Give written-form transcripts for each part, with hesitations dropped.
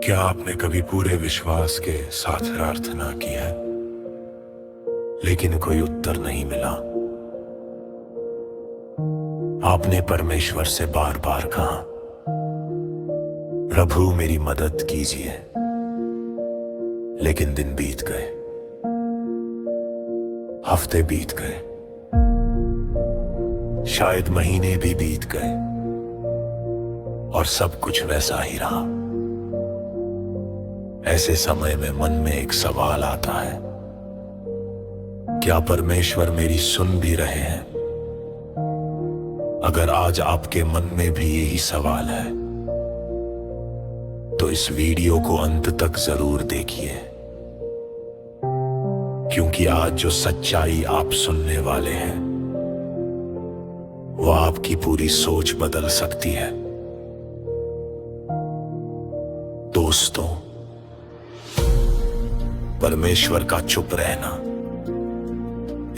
क्या आपने कभी पूरे विश्वास के साथ प्रार्थना की है लेकिन कोई उत्तर नहीं मिला? आपने परमेश्वर से बार बार कहा, प्रभु मेरी मदद कीजिए, लेकिन दिन बीत गए, हफ्ते बीत गए, शायद महीने भी बीत गए और सब कुछ वैसा ही रहा। ऐसे समय में मन में एक सवाल आता है, क्या परमेश्वर मेरी सुन भी रहे हैं? अगर आज आपके मन में भी यही सवाल है तो इस वीडियो को अंत तक जरूर देखिए, क्योंकि आज जो सच्चाई आप सुनने वाले हैं वो आपकी पूरी सोच बदल सकती है। दोस्तों, परमेश्वर का चुप रहना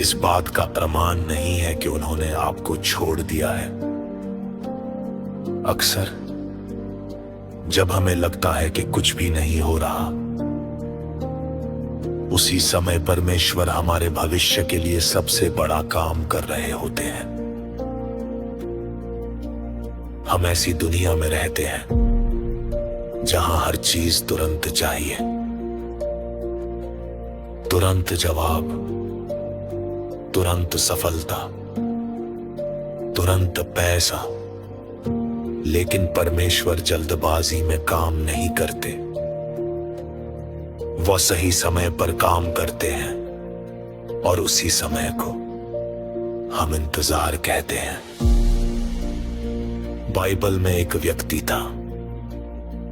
इस बात का प्रमाण नहीं है कि उन्होंने आपको छोड़ दिया है। अक्सर जब हमें लगता है कि कुछ भी नहीं हो रहा, उसी समय परमेश्वर हमारे भविष्य के लिए सबसे बड़ा काम कर रहे होते हैं। हम ऐसी दुनिया में रहते हैं जहां हर चीज तुरंत चाहिए, तुरंत जवाब, तुरंत सफलता, तुरंत पैसा। लेकिन परमेश्वर जल्दबाजी में काम नहीं करते, वो सही समय पर काम करते हैं और उसी समय को हम इंतजार कहते हैं। बाइबल में एक व्यक्ति था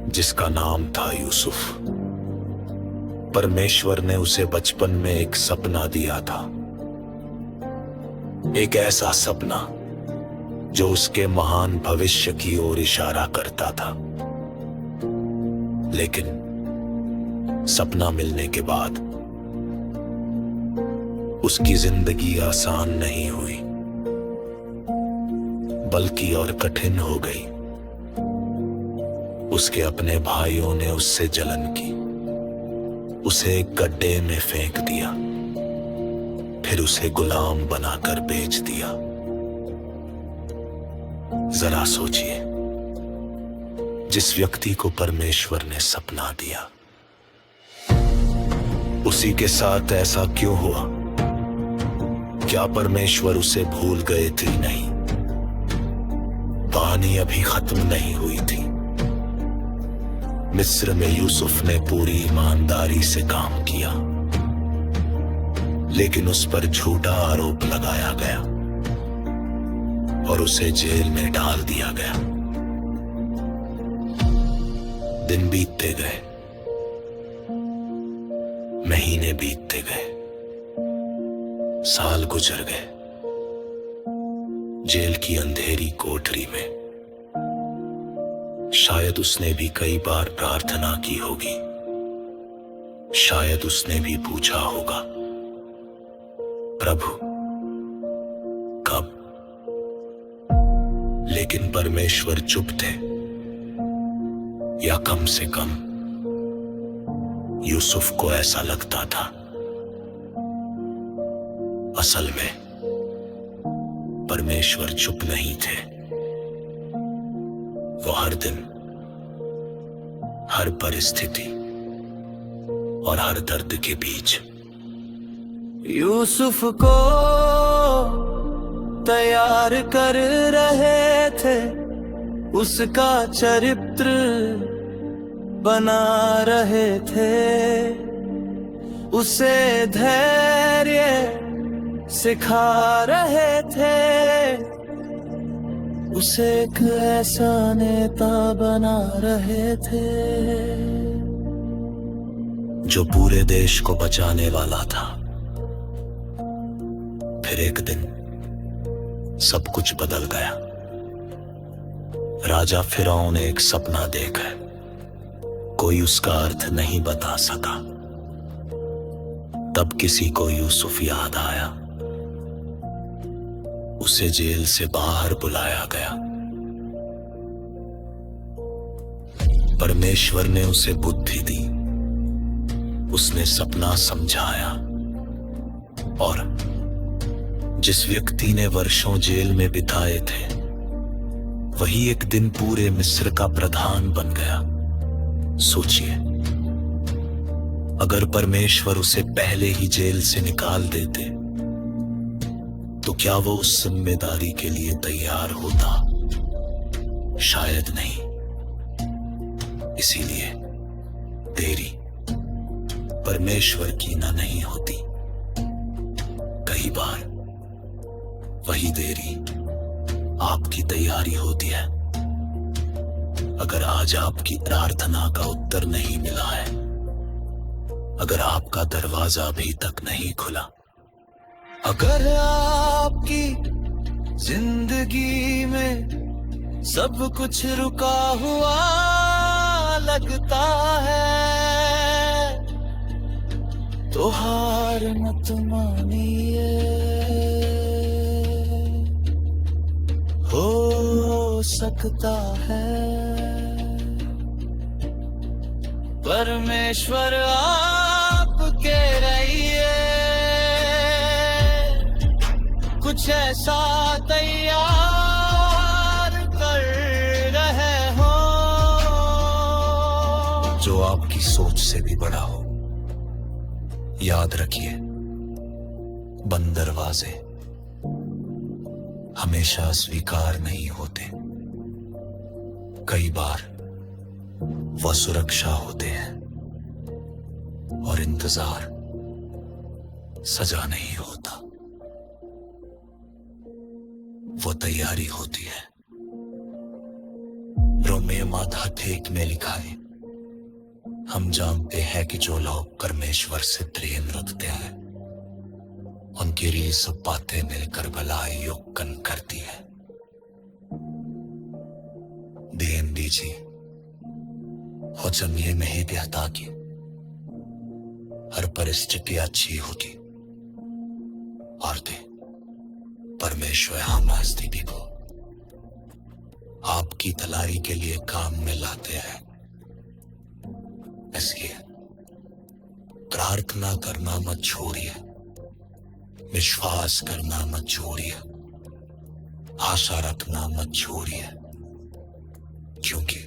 जिसका नाम था यूसुफ। परमेश्वर ने उसे बचपन में एक सपना दिया था, एक ऐसा सपना जो उसके महान भविष्य की ओर इशारा करता था। लेकिन सपना मिलने के बाद उसकी जिंदगी आसान नहीं हुई, बल्कि और कठिन हो गई। उसके अपने भाइयों ने उससे जलन की, उसे एक गड्ढे में फेंक दिया, फिर उसे गुलाम बनाकर बेच दिया। जरा सोचिए, जिस व्यक्ति को परमेश्वर ने सपना दिया, उसी के साथ ऐसा क्यों हुआ? क्या परमेश्वर उसे भूल गए थे? नहीं, कहानी अभी खत्म नहीं हुई थी। मिस्र में यूसुफ ने पूरी ईमानदारी से काम किया, लेकिन उस पर झूठा आरोप लगाया गया और उसे जेल में डाल दिया गया। दिन बीतते गए, महीने बीतते गए, साल गुजर गए। जेल की अंधेरी कोठरी में शायद उसने भी कई बार प्रार्थना की होगी, शायद उसने भी पूछा होगा, प्रभु कब? लेकिन परमेश्वर चुप थे, या कम से कम यूसुफ को ऐसा लगता था। असल में परमेश्वर चुप नहीं थे, वो हर दिन, हर परिस्थिति और हर दर्द के बीच यूसुफ को तैयार कर रहे थे, उसका चरित्र बना रहे थे, उसे धैर्य सिखा रहे थे, उसे एक ऐसा नेता बना रहे थे जो पूरे देश को बचाने वाला था। फिर एक दिन सब कुछ बदल गया। राजा फिरौन ने एक सपना देखा, कोई उसका अर्थ नहीं बता सका। तब किसी को यूसुफ याद आया, उसे जेल से बाहर बुलाया गया। परमेश्वर ने उसे बुद्धि दी, उसने सपना समझाया, और जिस व्यक्ति ने वर्षों जेल में बिताए थे, वही एक दिन पूरे मिस्र का प्रधान बन गया। सोचिए, अगर परमेश्वर उसे पहले ही जेल से निकाल देते तो क्या वो उस जिम्मेदारी के लिए तैयार होता? शायद नहीं। इसीलिए देरी परमेश्वर की ना नहीं होती। कई बार वही देरी आपकी तैयारी होती है। अगर आज आपकी प्रार्थना का उत्तर नहीं मिला है, अगर आपका दरवाजा अभी तक नहीं खुला, अगर आपकी जिंदगी में सब कुछ रुका हुआ लगता है, तो हार मत मानिए। हो सकता है परमेश्वर आपके रहिए कुछ ऐसा तैयार कर रहे हो जो आपकी सोच से भी बड़ा हो। याद रखिए, बंद दरवाजे हमेशा स्वीकार नहीं होते। कई बार वह सुरक्षा होते हैं, और इंतजार सजा नहीं होता, वो तैयारी होती है। रोमियो माथा टेक में लिखा है, हम जानते हैं कि जो लोग परमेश्वर से प्रेम रखते हैं, उनकी लिए सब बातें मिलकर भलाई योगन करती है। देन दीजिए हो जमिए में ही बेहता की हर परिस्थिति अच्छी होगी, और दे परमेश्वर हम स्थिति को आपकी भलाई के लिए काम में लाते हैं। इसलिए प्रार्थना करना मत छोड़िए, विश्वास करना मत छोड़िए, आशा रखना मत छोड़िए, क्योंकि